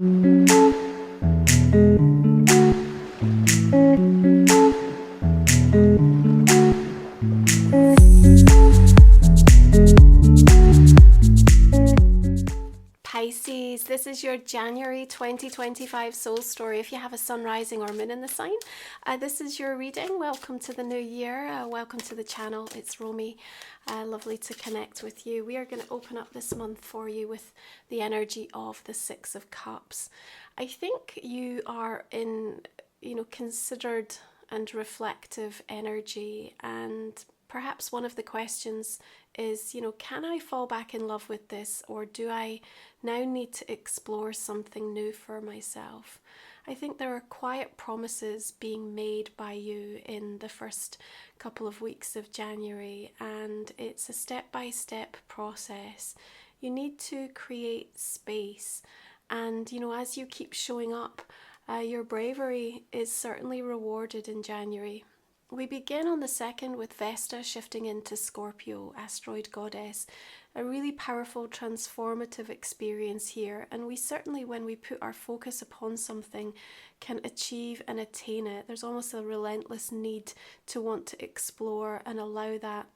Pisces, this is your January 2025 soul story. If you have a sun, rising or moon in the sign, this is your reading. Welcome to the new year. Welcome to the channel. It's Romy. Lovely to connect with you. We are going to open up this month for you with the energy of the Six of Cups. I think you are in, considered and reflective energy, and perhaps one of the questions is, can I fall back in love with this, or do I now need to explore something new for myself? I think there are quiet promises being made by you in the first couple of weeks of January, and it's a step-by-step process. You need to create space, and as you keep showing up, your bravery is certainly rewarded in January. We begin on the 2nd with Vesta shifting into Scorpio, asteroid goddess. A really powerful transformative experience here, and we certainly, when we put our focus upon something, can achieve and attain it. There's almost a relentless need to want to explore and allow that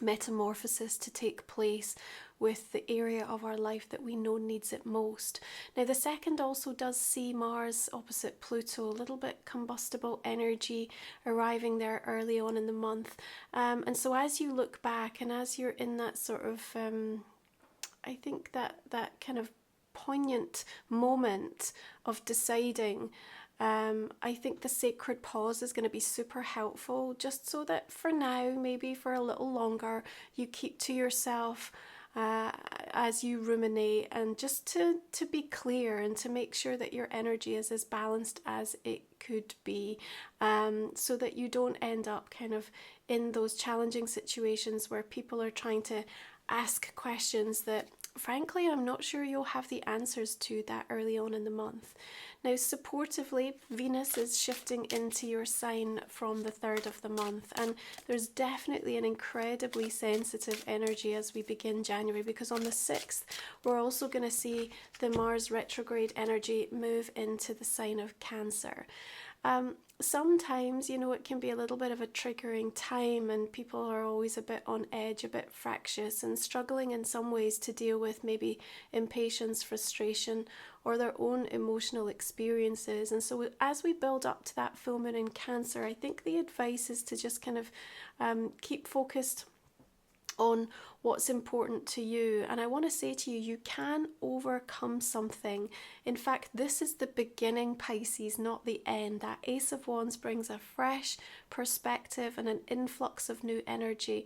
metamorphosis to take place with the area of our life that we know needs it most. Now the 2nd also does see Mars opposite Pluto, a little bit combustible energy arriving there early on in the month, and so as you look back and as you're in that sort of I think that kind of poignant moment of deciding, I think the sacred pause is going to be super helpful, just so that for now, maybe for a little longer, you keep to yourself as you ruminate, and just to be clear and to make sure that your energy is as balanced as it could be, so that you don't end up kind of in those challenging situations where people are trying to ask questions that frankly I'm not sure you'll have the answers to that early on in the month. Now supportively, Venus is shifting into your sign from the 3rd of the month, and there's definitely an incredibly sensitive energy as we begin January, because on the 6th we're also going to see the Mars retrograde energy move into the sign of Cancer. Sometimes, it can be a little bit of a triggering time, and people are always a bit on edge, a bit fractious, and struggling in some ways to deal with maybe impatience, frustration, or their own emotional experiences. And so as we build up to that full moon in Cancer, I think the advice is to just kind of keep focused on what's important to you. And I want to say to you, you can overcome something. In fact, this is the beginning, Pisces, not the end. That Ace of Wands brings a fresh perspective and an influx of new energy.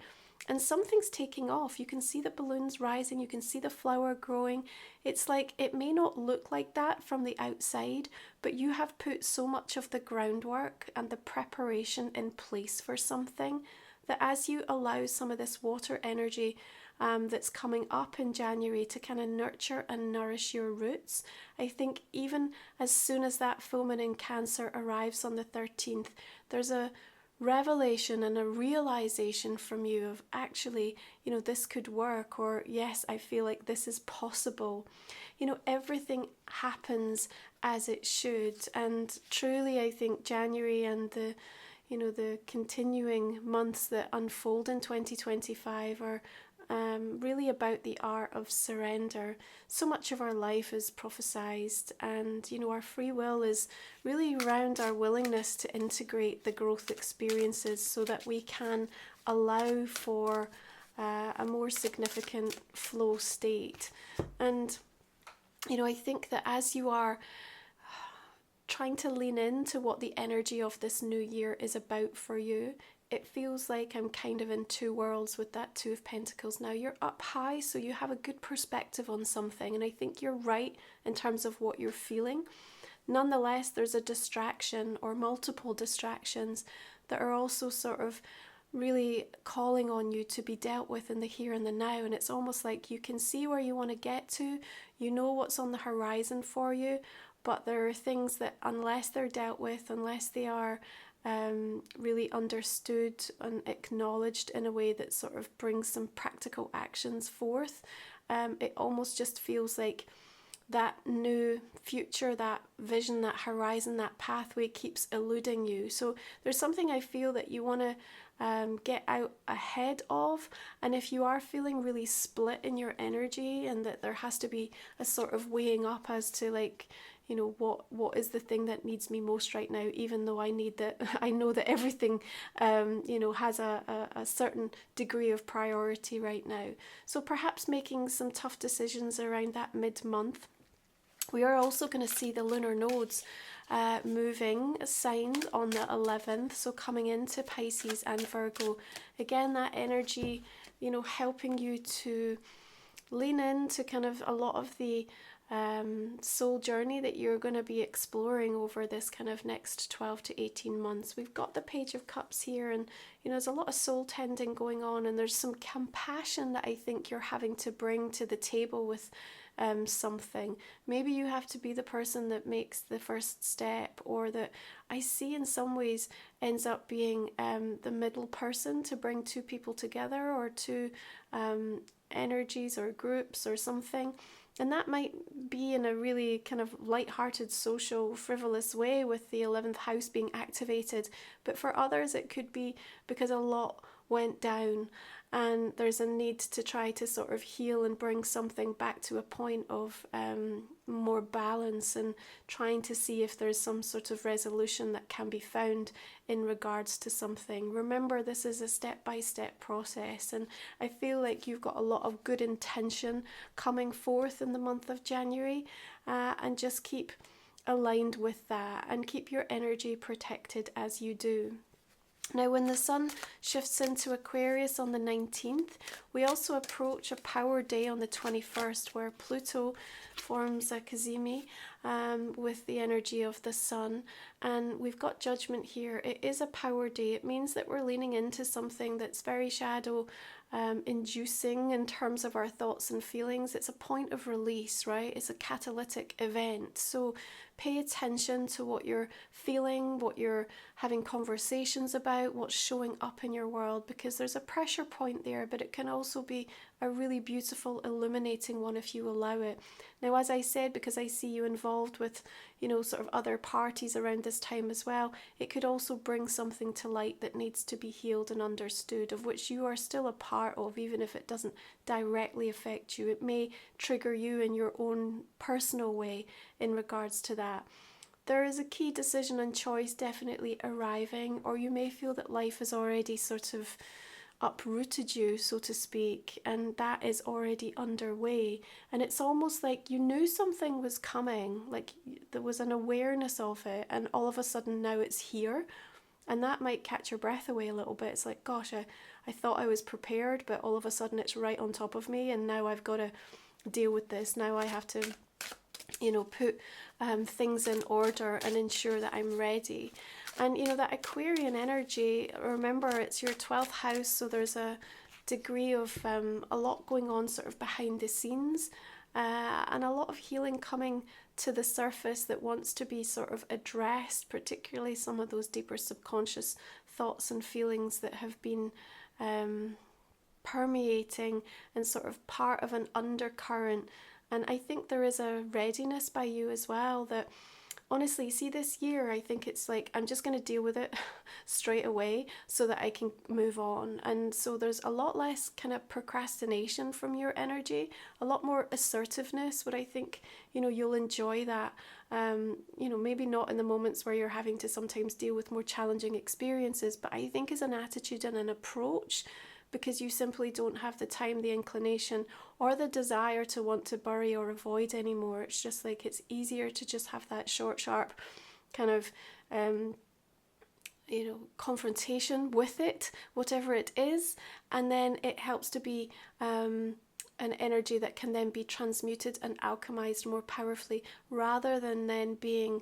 And something's taking off. You can see the balloons rising. You can see the flower growing. It's like, it may not look like that from the outside, but you have put so much of the groundwork and the preparation in place for something, that as you allow some of this water energy that's coming up in January to kind of nurture and nourish your roots, I think even as soon as that full moon in Cancer arrives on the 13th, there's a revelation and a realization from you of actually, this could work, or yes, I feel like this is possible. Everything happens as it should, and truly I think January and the continuing months that unfold in 2025 are really about the art of surrender. So much of our life is prophesized, and our free will is really around our willingness to integrate the growth experiences so that we can allow for a more significant flow state. And I think that as you are trying to lean into what the energy of this new year is about for you, it feels like I'm kind of in two worlds with that Two of Pentacles. Now you're up high, so you have a good perspective on something, and I think you're right in terms of what you're feeling. Nonetheless, there's a distraction or multiple distractions that are also sort of really calling on you to be dealt with in the here and the now. And it's almost like you can see where you want to get to, what's on the horizon for you, but there are things that unless they're dealt with, unless they are really understood and acknowledged in a way that sort of brings some practical actions forth, it almost just feels like that new future, that vision, that horizon, that pathway keeps eluding you. So there's something I feel that you want to get out ahead of. And if you are feeling really split in your energy, and that there has to be a sort of weighing up as to like, you know, what is the thing that needs me most right now, even though I need that, I know that everything you know, has a certain degree of priority right now. So perhaps making some tough decisions around that mid-month. We are also going to see the lunar nodes moving signs on the 11th, so coming into Pisces and Virgo. Again, that energy, you know, helping you to lean into kind of a lot of the soul journey that you're going to be exploring over this kind of next 12 to 18 months. We've got the Page of Cups here, and you know, there's a lot of soul tending going on, and there's some compassion that I think you're having to bring to the table with something. Maybe you have to be the person that makes the first step, or that I see in some ways ends up being the middle person to bring two people together, or two energies or groups or something. And that might be in a really kind of light-hearted, social, frivolous way with the 11th house being activated. But for others, it could be because a lot went down, and there's a need to try to sort of heal and bring something back to a point of more balance, and trying to see if there's some sort of resolution that can be found in regards to something. Remember, this is a step-by-step process, and I feel like you've got a lot of good intention coming forth in the month of January, and just keep aligned with that and keep your energy protected as you do. Now, when the sun shifts into Aquarius on the 19th, we also approach a power day on the 21st, where Pluto forms a cazimi with the energy of the sun. And we've got judgment here. It is a power day. It means that we're leaning into something that's very shadow inducing in terms of our thoughts and feelings. It's a point of release, right? It's a catalytic event. So pay attention to what you're feeling, what you're having conversations about, what's showing up in your world, because there's a pressure point there, but it can also be a really beautiful, illuminating one if you allow it. Now, as I said, because I see you involved with, you know, sort of other parties around this time as well, it could also bring something to light that needs to be healed and understood, of which you are still a part of, even if it doesn't directly affect you. It may trigger you in your own personal way in regards to that. There is a key decision and choice definitely arriving, or you may feel that life has already sort of uprooted you, so to speak, and that is already underway. And it's almost like you knew something was coming, like there was an awareness of it, and all of a sudden now it's here. And that might catch your breath away a little bit. It's like, gosh, I thought I was prepared, but all of a sudden it's right on top of me, and now I've got to deal with this. Now I have to, you know, put things in order and ensure that I'm ready. And you know, that Aquarian energy, remember, it's your 12th house, so there's a degree of a lot going on sort of behind the scenes, and a lot of healing coming to the surface that wants to be sort of addressed, particularly some of those deeper subconscious thoughts and feelings that have been permeating and sort of part of an undercurrent. And I think there is a readiness by you as well that, honestly, see, this year, I think it's like, I'm just going to deal with it straight away so that I can move on. And so there's a lot less kind of procrastination from your energy, a lot more assertiveness, but I think, you know, you'll enjoy that. You know, maybe not in the moments where you're having to sometimes deal with more challenging experiences, but I think as an attitude and an approach, because you simply don't have the time, the inclination, or the desire to want to bury or avoid anymore. It's just like, it's easier to just have that short, sharp kind of, you know, confrontation with it, whatever it is, and then it helps to be an energy that can then be transmuted and alchemized more powerfully, rather than then being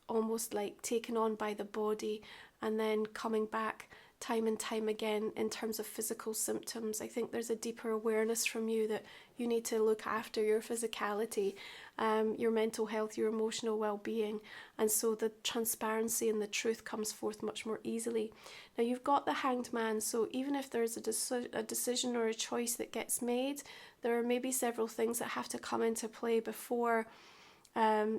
almost like taken on by the body and then coming back time and time again in terms of physical symptoms. I think there's a deeper awareness from you that you need to look after your physicality, your mental health, your emotional well-being, and so the transparency and the truth comes forth much more easily. Now you've got the Hanged Man, so even if there's a decision or a choice that gets made, there are maybe several things that have to come into play before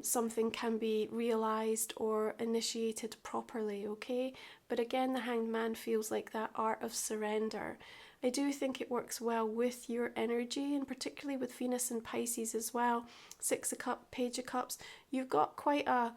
something can be realized or initiated properly, okay? But again, the Hanged Man feels like that art of surrender. I do think it works well with your energy, and particularly with Venus and Pisces as well. Six of Cups, Page of Cups. You've got quite a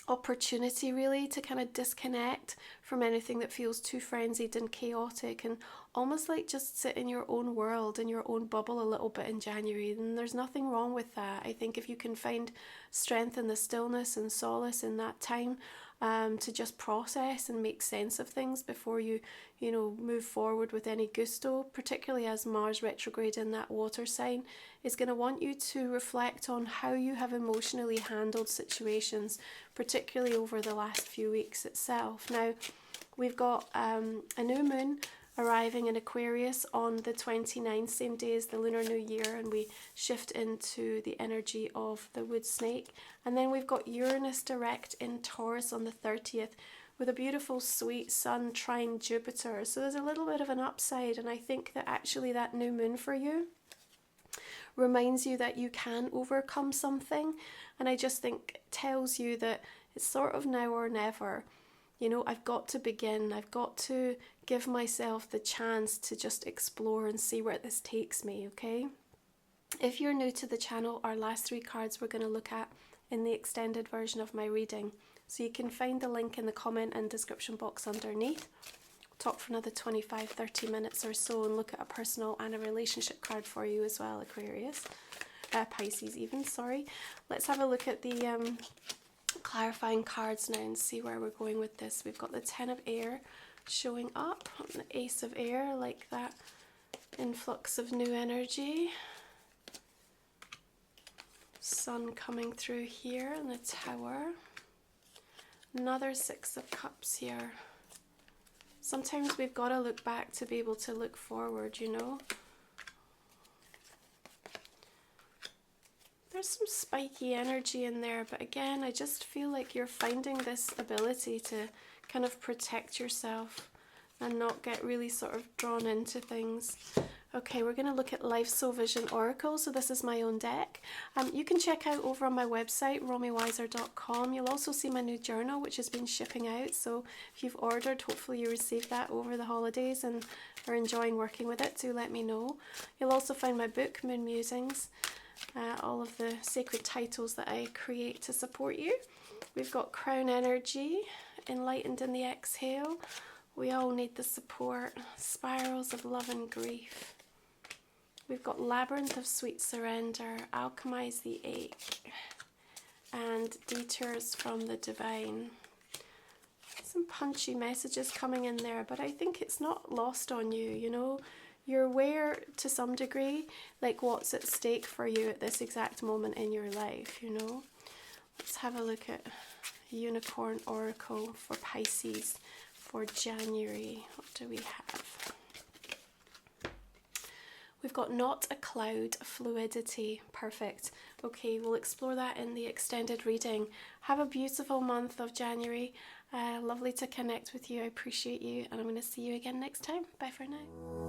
opportunity really to kind of disconnect from anything that feels too frenzied and chaotic, and almost like just sit in your own world, in your own bubble a little bit in January. And there's nothing wrong with that. I think if you can find strength in the stillness and solace in that time, to just process and make sense of things before you move forward with any gusto, particularly as Mars retrograde in that water sign is going to want you to reflect on how you have emotionally handled situations, particularly over the last few weeks itself. Now, we've got a new moon arriving in Aquarius on the 29th, same day as the Lunar New Year, and we shift into the energy of the wood snake. And then we've got Uranus direct in Taurus on the 30th with a beautiful sweet sun trine Jupiter. So there's a little bit of an upside, and I think that actually that new moon for you reminds you that you can overcome something, and I just think it tells you that it's sort of now or never. I've got to begin. I've got to give myself the chance to just explore and see where this takes me, okay? If you're new to the channel, our last three cards we're going to look at in the extended version of my reading. So you can find the link in the comment and description box underneath. We'll talk for another 25-30 minutes or so and look at a personal and a relationship card for you as well, Aquarius. Pisces even, sorry. Let's have a look at the clarifying cards now and see where we're going with this. We've got the Ten of Air showing up, the Ace of Air, like that influx of new energy. Sun coming through here in the Tower. Another Six of Cups here. Sometimes we've got to look back to be able to look forward, There's some spiky energy in there, but again, I just feel like you're finding this ability to kind of protect yourself and not get really sort of drawn into things. Okay, we're going to look at Life Soul Vision Oracle. So this is my own deck. You can check out over on my website, romywiser.com. You'll also see my new journal, which has been shipping out. So if you've ordered, hopefully you received that over the holidays and are enjoying working with it, do let me know. You'll also find my book, Moon Musings. All of the sacred titles that I create to support you. We've got Crown Energy, Enlightened in the Exhale. We all need the support. Spirals of Love and Grief. We've got Labyrinth of Sweet Surrender, Alchemize the Ache, and Detours from the Divine. Some punchy messages coming in there, but I think it's not lost on you, You're aware to some degree, like what's at stake for you at this exact moment in your life, Let's have a look at Unicorn Oracle for Pisces for January. What do we have? We've got Not a Cloud, Fluidity. Perfect. Okay, we'll explore that in the extended reading. Have a beautiful month of January. Lovely to connect with you. I appreciate you, and I'm going to see you again next time. Bye for now.